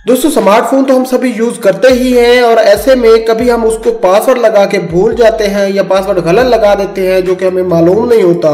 दोस्तों स्मार्टफोन तो हम सभी यूज करते ही हैं और ऐसे में कभी हम उसको पासवर्ड लगा के भूल जाते हैं या पासवर्ड गलत लगा देते हैं जो कि हमें मालूम नहीं होता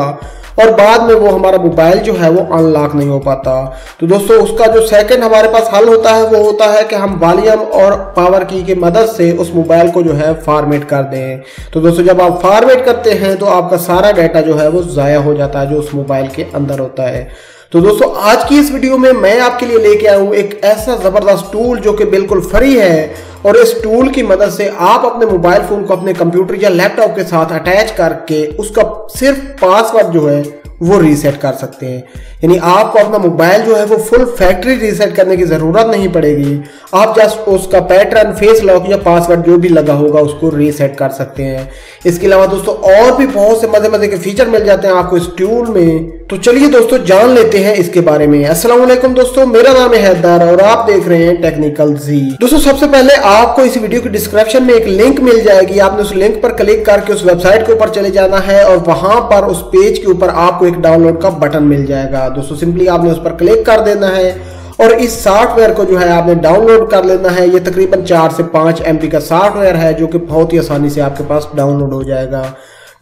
और बाद में वो हमारा मोबाइल जो है वो अनलॉक नहीं हो पाता। तो दोस्तों उसका जो सेकंड हमारे पास हल होता है वो होता है कि हम वॉल्यूम और पावर की के मदद से उस मोबाइल को जो है फॉर्मेट कर दें। तो दोस्तों जब आप फॉर्मेट करते हैं तो आपका सारा डाटा जो है वो ज़ाया हो जाता है जो उस मोबाइल के अंदर होता है। तो दोस्तों आज की इस वीडियो में मैं आपके लिए लेके आया हूँ एक ऐसा ज़बरदस्त टूल जो कि बिल्कुल फ्री है और इस टूल की मदद से आप अपने मोबाइल फ़ोन को अपने कंप्यूटर या लैपटॉप के साथ अटैच करके उसका सिर्फ पासवर्ड जो है वो रीसेट कर सकते हैं। यानी आपको अपना मोबाइल जो है वो फुल फैक्ट्री रीसेट करने की ज़रूरत नहीं पड़ेगी। आप जस्ट उसका पैटर्न, फेस लॉक या पासवर्ड जो भी लगा होगा उसको रीसेट कर सकते हैं। इसके अलावा दोस्तों और भी बहुत से मज़े मज़े के फीचर मिल जाते हैं आपको इस टूल में। तो चलिए दोस्तों जान लेते हैं इसके बारे में। अस्सलाम वालेकुम दोस्तों, मेरा नाम है हैदर और आप देख रहे हैं टेक्निकल जी। दोस्तों सबसे पहले आपको इस वीडियो की डिस्क्रिप्शन में एक लिंक मिल जाएगी। आपने उस लिंक पर क्लिक करके उस वेबसाइट के ऊपर चले जाना है और वहां पर उस पेज के ऊपर आपको एक डाउनलोड का बटन मिल जाएगा। दोस्तों सिंपली आपने उस पर क्लिक कर देना है और इस सॉफ्टवेयर को जो है आपने डाउनलोड कर लेना है। ये तकरीबन 4 से 5 MB का सॉफ्टवेयर है जो कि बहुत ही आसानी से आपके पास डाउनलोड हो जाएगा।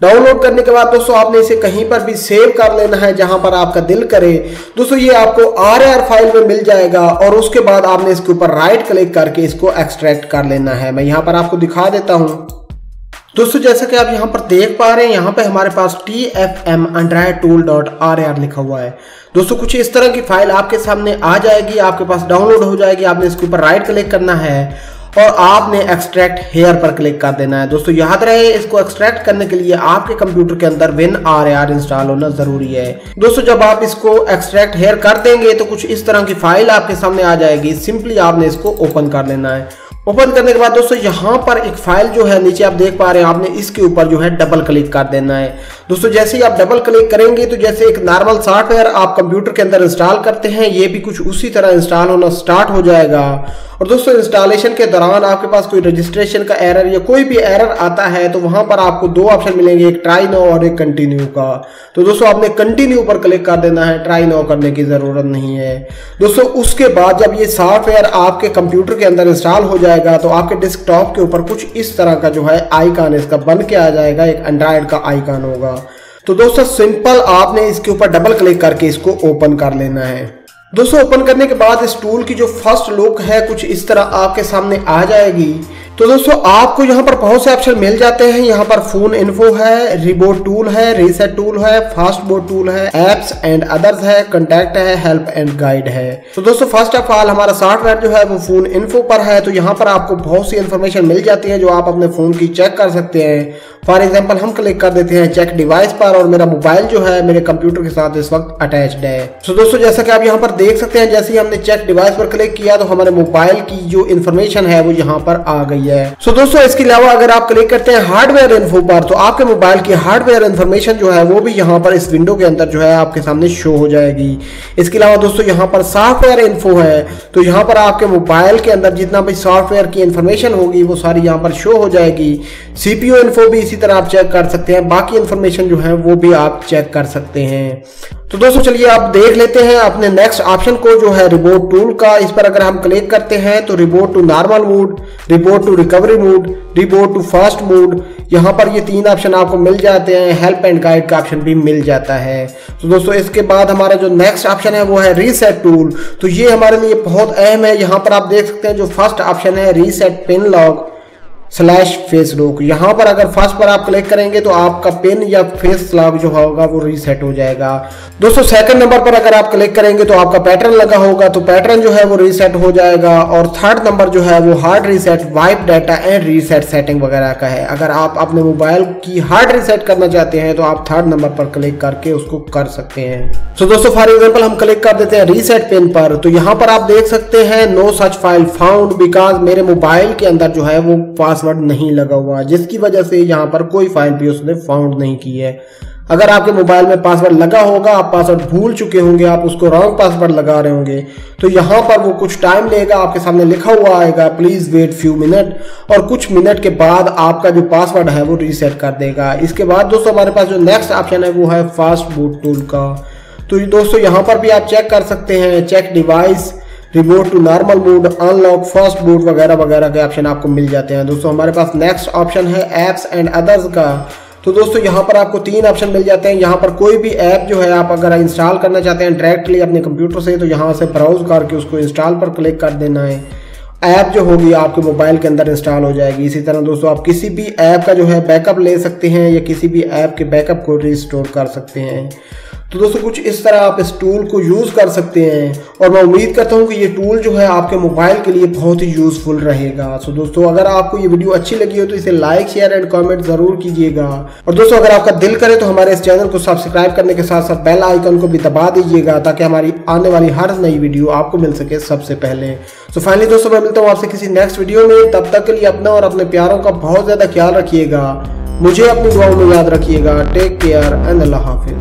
डाउनलोड करने के बाद दोस्तों आपने इसे कहीं पर भी सेव कर लेना है जहां पर आपका दिल करे। दोस्तों ये आपको RAR फाइल में मिल जाएगा और उसके बाद आपने इसके ऊपर राइट क्लिक करके इसको एक्सट्रैक्ट कर लेना है। मैं यहां पर आपको दिखा देता हूं। दोस्तों जैसा कि आप यहां पर देख पा रहे हैं यहाँ पे हमारे पास TFM Android tool.RAR लिखा हुआ है। दोस्तों कुछ इस तरह की फाइल आपके सामने आ जाएगी, आपके पास डाउनलोड हो जाएगी। आपने इसके ऊपर राइट क्लिक करना है और आपने एक्सट्रैक्ट हेयर पर क्लिक कर देना है। दोस्तों याद रहे इसको एक्सट्रैक्ट करने के लिए आपके कंप्यूटर के अंदर WinRAR इंस्टॉल होना जरूरी है। दोस्तों जब आप इसको एक्सट्रैक्ट हेयर कर देंगे तो कुछ इस तरह की फाइल आपके सामने आ जाएगी। सिंपली आपने इसको ओपन कर लेना है। ओपन करने के बाद दोस्तों यहाँ पर एक फाइल जो है नीचे आप देख पा रहे हैं, आपने इसके ऊपर जो है डबल क्लिक कर देना है। दोस्तों जैसे ही आप डबल क्लिक करेंगे तो जैसे एक नॉर्मल सॉफ्टवेयर आप कंप्यूटर के अंदर इंस्टॉल करते हैं ये भी कुछ उसी तरह इंस्टॉल होना स्टार्ट हो जाएगा। और दोस्तों इंस्टॉलेशन के दौरान आपके पास कोई रजिस्ट्रेशन का एरर या कोई भी एरर आता है तो वहां पर आपको 2 ऑप्शन मिलेंगे, एक ट्राई नाउ और एक कंटिन्यू का। तो दोस्तों आपने कंटिन्यू पर क्लिक कर देना है, ट्राई नाउ करने की जरूरत नहीं है। दोस्तों उसके बाद जब ये सॉफ्टवेयर आपके कंप्यूटर के अंदर इंस्टॉल हो जाएगा तो आपके डेस्कटॉप के ऊपर कुछ इस तरह का जो है आइकन इसका बन के आ जाएगा, एक एंड्रॉइड का आइकन होगा। तो दोस्तों सिंपल आपने इसके ऊपर डबल क्लिक करके इसको ओपन कर लेना है। दोस्तों ओपन करने के बाद इस टूल की जो फर्स्ट लुक है कुछ इस तरह आपके सामने आ जाएगी। तो दोस्तों आपको यहाँ पर बहुत से ऑप्शन मिल जाते हैं। यहाँ पर फोन इन्फो है, रिबूट टूल है, रीसेट टूल है, फास्ट बोट टूल है, एप्स एंड अदर्स है, कॉन्टैक्ट है, हेल्प एंड गाइड है। तो दोस्तों फर्स्ट ऑफ ऑल हमारा सॉफ्टवेयर जो है वो फोन इन्फो पर है। तो यहाँ पर आपको बहुत सी इंफॉर्मेशन मिल जाती है जो आप अपने फोन की चेक कर सकते हैं। फॉर एग्जाम्पल हम क्लिक कर देते हैं चेक डिवाइस पर और मेरा मोबाइल जो है मेरे कंप्यूटर के साथ इस वक्त अटैच्ड है। तो दोस्तों जैसा कि आप यहाँ पर देख सकते हैं जैसे ही हमने चेक डिवाइस पर क्लिक किया तो हमारे मोबाइल की जो इन्फॉर्मेशन है वो यहाँ पर आ गई है। सो दोस्तों इसके अलावा अगर आप क्लिक करते हैं हार्डवेयर इन्फो पर तो आपके मोबाइल की हार्डवेयर इन्फॉर्मेशन जो है वो भी यहाँ पर इस विंडो के अंदर जो है आपके सामने शो हो जाएगी। इसके अलावा दोस्तों यहाँ पर सॉफ्टवेयर इन्फो है तो यहाँ पर आपके मोबाइल के अंदर जितना भी सॉफ्टवेयर की इन्फॉर्मेशन होगी वो सारी यहाँ पर शो हो जाएगी। CPU इन्फो भी इसी तरह आप चेक कर सकते हैं, बाकी इन्फॉर्मेशन जो है वो भी आप चेक कर सकते हैं। तो दोस्तों चलिए आप देख लेते हैं अपने नेक्स्ट ऑप्शन को जो है रिबूट टूल का। इस पर अगर हम क्लिक करते हैं तो reboot to normal mode, reboot to recovery mode, reboot to fast mode, यहाँ पर ये 3 ऑप्शन आपको मिल जाते हैं। हेल्प एंड गाइड का ऑप्शन भी मिल जाता है। तो दोस्तों इसके बाद हमारा जो नेक्स्ट ऑप्शन है वो है रीसेट टूल। तो ये हमारे लिए बहुत अहम है। यहाँ पर आप देख सकते हैं जो फर्स्ट ऑप्शन है reset pin lock / face lock. यहाँ पर अगर फर्स्ट पर आप क्लिक करेंगे तो आपका पिन या फेस लॉक जो होगा वो रीसेट हो जाएगा। दोस्तों सेकंड नंबर पर अगर आप क्लिक करेंगे तो आपका पैटर्न लगा होगा तो पैटर्न जो है वो रीसेट हो जाएगा। और थर्ड नंबर जो है वो hard reset, wipe data and reset setting वगैरह का है। अगर आप अपने मोबाइल की हार्ड रीसेट करना चाहते हैं तो आप थर्ड नंबर पर क्लिक करके उसको कर सकते हैं। तो दोस्तों फॉर एग्जाम्पल हम क्लिक कर देते हैं रीसेट पिन पर तो यहाँ पर आप देख सकते हैं no such file found because मेरे मोबाइल के अंदर जो है वो पासवर्ड नहीं लगा हुआ जिसकी वजह से यहाँ पर कोई फाइल भी उसने फाउंड नहीं की है। अगर आपके मोबाइल में पासवर्ड लगा होगा, आप पासवर्ड भूल चुके होंगे, आप उसको रॉन्ग पासवर्ड लगा रहे होंगे तो यहाँ पर वो कुछ टाइम लेगा, आपके सामने लिखा हुआ आएगा प्लीज वेट फ्यू मिनट और कुछ मिनट के बाद आपका जो पासवर्ड है वो रीसेट कर देगा। इसके बाद दोस्तों हमारे पास जो नेक्स्ट ऑप्शन है वो है फास्ट बूट टूल का। तो दोस्तों यहाँ पर भी आप चेक कर सकते हैं check device, reboot to normal mode, unlock, fast boot वगैरह वगैरह के ऑप्शन आपको मिल जाते हैं। दोस्तों हमारे पास नेक्स्ट ऑप्शन है ऐप्स एंड अदर्स का। तो दोस्तों यहाँ पर आपको 3 ऑप्शन मिल जाते हैं। यहाँ पर कोई भी ऐप जो है आप अगर इंस्टॉल करना चाहते हैं डायरेक्टली अपने कंप्यूटर से, तो यहाँ से ब्राउज करके उसको इंस्टॉल पर क्लिक कर देना है। ऐप जो होगी आपके मोबाइल के अंदर इंस्टॉल हो जाएगी। इसी तरह दोस्तों आप किसी भी ऐप का जो है बैकअप ले सकते हैं या किसी भी ऐप के बैकअप को रिस्टोर कर सकते हैं। तो दोस्तों कुछ इस तरह आप इस टूल को यूज़ कर सकते हैं और मैं उम्मीद करता हूं कि ये टूल जो है आपके मोबाइल के लिए बहुत ही यूज़फुल रहेगा। सो दोस्तों अगर आपको ये वीडियो अच्छी लगी हो तो इसे लाइक, शेयर एंड कमेंट ज़रूर कीजिएगा। और दोस्तों अगर आपका दिल करे तो हमारे इस चैनल को सब्सक्राइब करने के साथ साथ बेल आइकन को भी दबा दीजिएगा ताकि हमारी आने वाली हर नई वीडियो आपको मिल सके सबसे पहले। सो फाइनली दोस्तों मैं मिलता हूँ आपसे किसी नेक्स्ट वीडियो में। तब तक के लिए अपना और अपने प्यारों का बहुत ज़्यादा ख्याल रखिएगा। मुझे अपनी दुआओं में याद रखिएगा। टेक केयर एंड अल्लाह हाफिज़।